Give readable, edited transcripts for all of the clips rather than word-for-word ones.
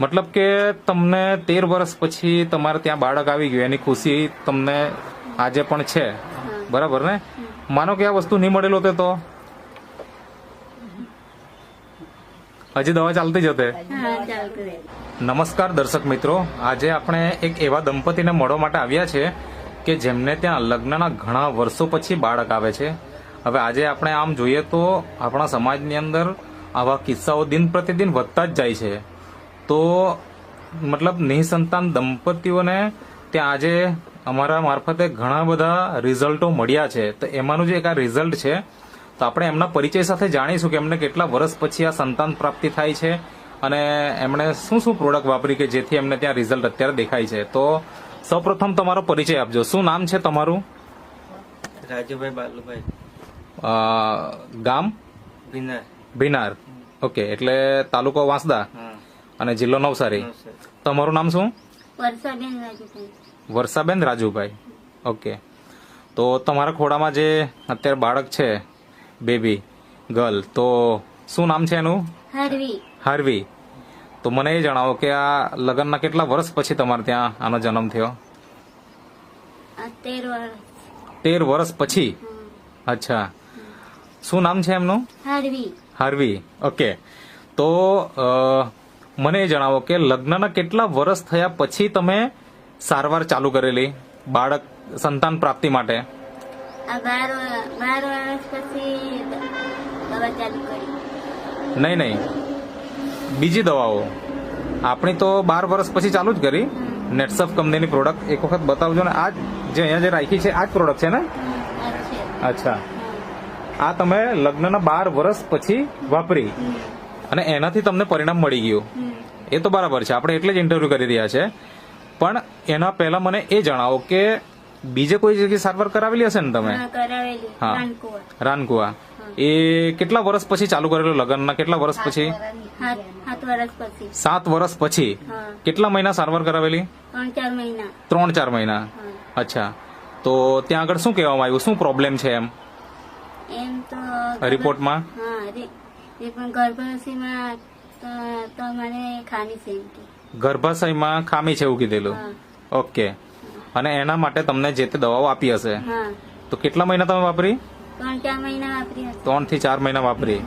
મતલબ કે તમને 13 વર્ષ પછી તમારે ત્યાં બાળક આવી ગયું એની ખુશી તમને આજે પણ છે, બરાબર ને? માનો કે આ વસ્તુ નહીં મળેલો હોતે તો હજી દવા ચાલતી જ હતે. નમસ્કાર દર્શક મિત્રો, આજે આપણે એક એવા દંપતીને મળવા માટે આવ્યા છે કે જેમને ત્યાં લગ્નના ઘણા વર્ષો પછી બાળક આવે છે. હવે આજે આપણે આમ જોઈએ તો આપણા સમાજની અંદર આવા કિસ્સાઓ દિન પ્રતિદિન વધતા જ જાય છે. તો મતલબ નિસંતાન દંપતીઓને ત્યાં આજે અમારા મારફતે ઘણા બધા રિઝલ્ટો મળ્યા છે. તો એમાંનું જે એક આ રિઝલ્ટ છે, તો આપણે એમના પરિચય સાથે જાણીશું કે એમને કેટલા વર્ષ પછી આ સંતાન પ્રાપ્તિ થાય છે અને એમણે શું શું પ્રોડક્ટ વાપરી કે જેથી એમને ત્યાં રિઝલ્ટ અત્યારે દેખાય છે. તો સૌપ્રથમ તમારો પરિચય આપજો. શું નામ છે તમારું? રાજુભાઈ બાલુભાઈ. ગામ? ભીનાર. ભીનાર. ઓકે, એટલે તાલુકો વાંસદા અને જિલ્લો નવસારી. તમારું નામ શું? વર્ષાબેન રાજુભાઈ. વર્ષાબેન રાજુભાઈ. ઓકે, તો તમારા ખોડામાં જે અત્યારે બાળક છે, બેબી ગર્લ, તો શું નામ છે એનું? હરવી. હાર્વી. તો મને એ જણાવો કે આ લગ્નના કેટલા વર્ષ પછી તમારે ત્યાં આનો જન્મ થયો? 13 વર્ષ. 13 વર્ષ પછી. અચ્છા, શું નામ છે એમનું? હરવી. હાર્વી. ઓકે, તો મને એ જણાવો કે લગ્નના કેટલા વર્ષ થયા પછી તમે સારવાર ચાલુ કરેલી બાળક સંતાન પ્રાપ્તિ માટે? આ 12 વર્ષ પછી દવા ચાલુ કરી. નહીં, બીજી દવાઓ આપણી તો 12 વર્ષ પછી ચાલુ જ કરી. નેટસફ કંપનીની પ્રોડક્ટ એક વખત બતાવજો ને. આ જે અહીંયા જે રાખી છે આ જ પ્રોડક્ટ છે ને? અચ્છા, આ તમે લગ્નના 12 વર્ષ પછી વાપરી અને એનાથી તમને પરિણામ મળી ગયું. એ તો બરાબર છે, આપણે એટલે જ ઇન્ટરવ્યુ કરી રહ્યા છે. પણ એના પહેલા મને એ જણાવો કે બીજે કોઈ જગ્યાએ સારવાર કરાવેલી હશે ને તમે? કરાવેલી. હા. રાનકુવા. રાનકુવા. એ કેટલા વર્ષ પછી ચાલુ કરેલું? લગ્નના કેટલા વર્ષ પછી? 7 વર્ષ પછી. 7 વર્ષ પછી. હા. કેટલા મહિના સારવાર કરાવેલી? 3-4 મહિના. 3-4 મહિના. અચ્છા, તો ત્યાં આગળ શું કહેવામાં આવ્યું? શું પ્રોબ્લેમ છે એમ તો રિપોર્ટમાં? હા, પણ ગર્ભાશયમાં તો મને ખામી છે એમ કે. ગર્ભાશયમાં ખામી છે એવું કીધેલું. હા. ઓકે, અને એના માટે તમને જે તે દવાઓ આપી હશે. હા, તો કેટલા મહિના તમે વાપરી? 3-4 મહિના વાપરી હતી. 3 થી 4 મહિના વાપરી.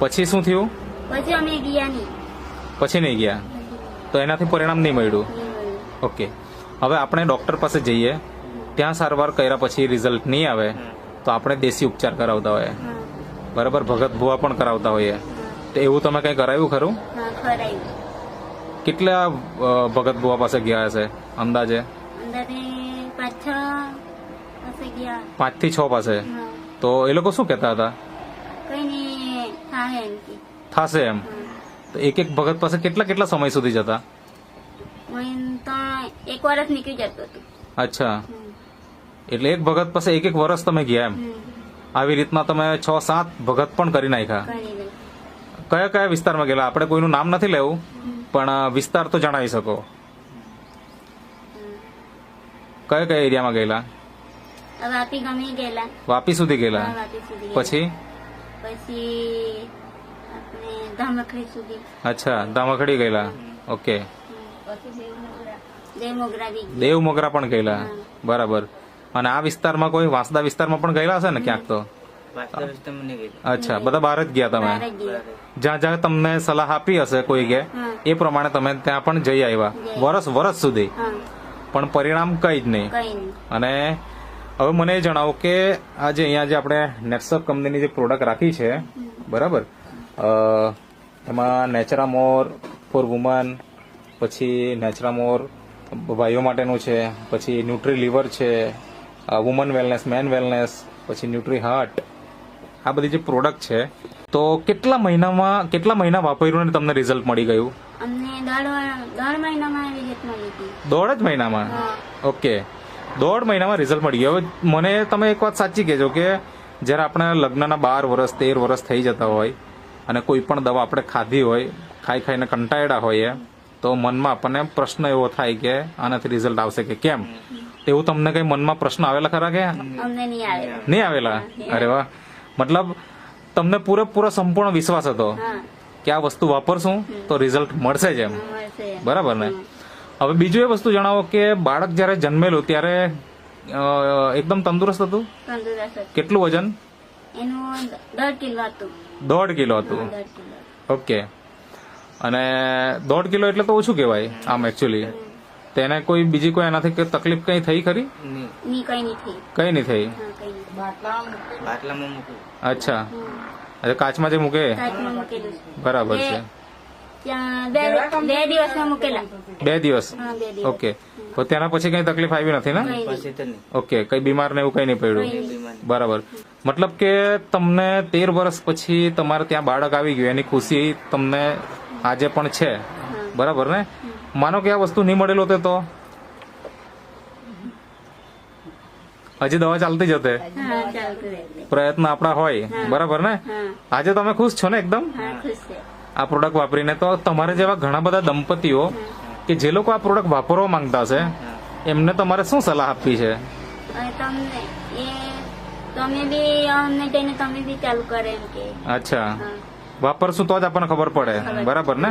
પછી શું થયું? પછી અમે ગયા નહીં. પછી નહીં ગયા તો એનાથી પરિણામ નહીં મળ્યું. ઓકે, હવે આપણે ડોક્ટર પાસે જઈએ, ત્યાં સારવાર કર્યા પછી રિઝલ્ટ નહીં આવે તો આપણે દેશી ઉપચાર કરાવતા હોઈએ, બરાબર? ભગત ભુવા પણ કરાવતા હોઈએ. તો એવું તમે કંઈ કરાવ્યું ખરું? હા, કરાયું. કેટલા ભગત ભુવા પાસે ગયા હશે અંદાજે? અંદાજે 5-6 પાસે ગયા. 5 થી 6 પાસે. હા. તો એ લોકો શું કહેતા હતા? કઈ નહીં થાય એમ કે. થશે એમ? તો એક ભગત પાસે કેટલા સમય સુધી જતા? મને તો 1 વર્ષ નીકળી જતું હતું. અચ્છા, એટલે એક ભગત પાસે 1 વર્ષ તમે ગયા એમ? આવી રીતના તમે 6-7 ભગત પણ કરી નાખ્યા. કરી લઈ. કયા કયા વિસ્તારમાં ગયેલા? આપણે કોઈનું નામ નથી લેવું, પણ વિસ્તાર તો જણાવી શકો. કયા કયા એરિયામાં ગયેલા? વાપી ગમી ગયેલા. વાપી સુધી ગયેલા. હા, વાપી સુધી ગયેલા. પછી આપણે ધામખડી સુધી. અચ્છા, દામખડી ગયેલા. ઓકે, દેવમોગરા બી. દેવમોગરા પણ ગયેલા. બરાબર. અને આ વિસ્તારમાં કોઈ વાંસદા વિસ્તારમાં પણ ગયેલા હશે ને ક્યાંક તો? અચ્છા, બધા બહાર જ ગયા તમે? બહાર જ ગયા. જ્યાં જ્યાં તમને સલાહ આપી હશે કોઈ કે હા. એ પ્રમાણે તમે ત્યાં પણ જઈ આવ્યા વર્ષ સુધી, હા, પણ પરિણામ કઈ જ નહીં. કઈ નહીં. અને હવે મને એ જણાવો કે આજે અહીંયા જે આપણે નેટસફ કંપનીની જે પ્રોડક્ટ રાખી છે, બરાબર, એમાં નેચરામોર ફોર વુમન, પછી નેચરામોર ભાઈઓ માટેનું છે, પછી ન્યુટ્રી લીવર છે, વુમન વેલનેસ, મેન વેલનેસ, પછી ન્યુટ્રી હાર્ટ, આ બધી જે પ્રોડક્ટ છે, તો કેટલા મહિના વાપર્યું ને તમને રિઝલ્ટ મળી ગયું? અમને 1.5 મહિનામાં રિઝલ્ટ મળી હતી. 1.5 જ મહિનામાં? હા. ઓકે, 1.5 મહિનામાં રિઝલ્ટ મળી ગયું. હવે મને તમે એક વાત સાચી કહેજો કે જ્યારે આપણે લગ્નના 12 વર્ષ 13 વર્ષ થઈ જતા હોય અને કોઈ પણ દવા આપણે ખાધી હોય, ખાઈને કંટાળ્યા હોઈએ, તો મનમાં આપણને પ્રશ્ન એવો થાય કે આનાથી રિઝલ્ટ આવશે કે કેમ. એવું તમને કઈ મનમાં પ્રશ્ન આવેલા ખરા કે? અમને નહીં આવેલા. નહીં આવેલા? અરે વાહ, મતલબ તમને પૂરેપૂરો સંપૂર્ણ વિશ્વાસ હતો હા. કે આ વસ્તુ વાપરશું તો રિઝલ્ટ મળશે જ એમ. મળશે. છે. બરાબર ને? હવે બીજું એ વસ્તુ જણાવો કે બાળક જ્યારે જન્મેલું ત્યારે એકદમ તંદુરસ્ત હતું? તંદુરસ્ત હતું. કેટલું વજન? એનું 1.5 કિલો હતું. 1.5 કિલો હતું. 1.5 કિલો. ઓકે. અને 1.5 કિલો એટલે તો ઓછું કહેવાય આમ એકચ્યુઅલી. તેને કોઈ બીજી કોઈ એનાથી કોઈ તકલીફ કઈ થઈ ખરી? નહીં ની કઈ નહીં થઈ. કઈ નહીં થઈ? હા, કઈ નહીં. બાટલામાં મૂકું. અચ્છા. એટલે કાચમાં જે મૂકે કાચમાં મૂકેલું છે. બરાબર છે. ત્યાં બે દિવસમાં મૂકેલા. 2 દિવસ? હા, 2 દિવસ. ઓકે. તો તેના પછી કઈ તકલીફ આવી નથી ને? કઈ નહીં. પછી તો નહીં. ઓકે. કઈ બીમાર ને એવું કઈ નહીં પડ્યું? કઈ નહીં. બીમાર. બરાબર. મતલબ કે તમને 13 વર્ષ પછી તમારે ત્યાં બાળક આવી ગયું એની ખુશી તમને આજે પણ છે. હા. બરાબર ને? માનો કે આ વસ્તુ નહીં મળેલો હોતે તો હજી દવા ચાલતી જ હતે. હા, ચાલતું રહેશે. પ્રયત્ન આપણા હોય. બરાબર ને? હા, આજે તમે ખુશ છો ને એકદમ હા, ખુશ છે. આ પ્રોડક્ટ વાપરીને? તો તમારે જેવા ઘણા બધા દંપતીઓ કે જે લોકો આ પ્રોડક્ટ વાપરવા માંગતા છે એમને તમારે શું સલાહ આપવી છે? અને તમે બી અમને જઈને તમે બી ચાલુ કરે એમ કે. અચ્છા. હા. વાપરશું તો જ આપણને ખબર પડે. બરાબર ને?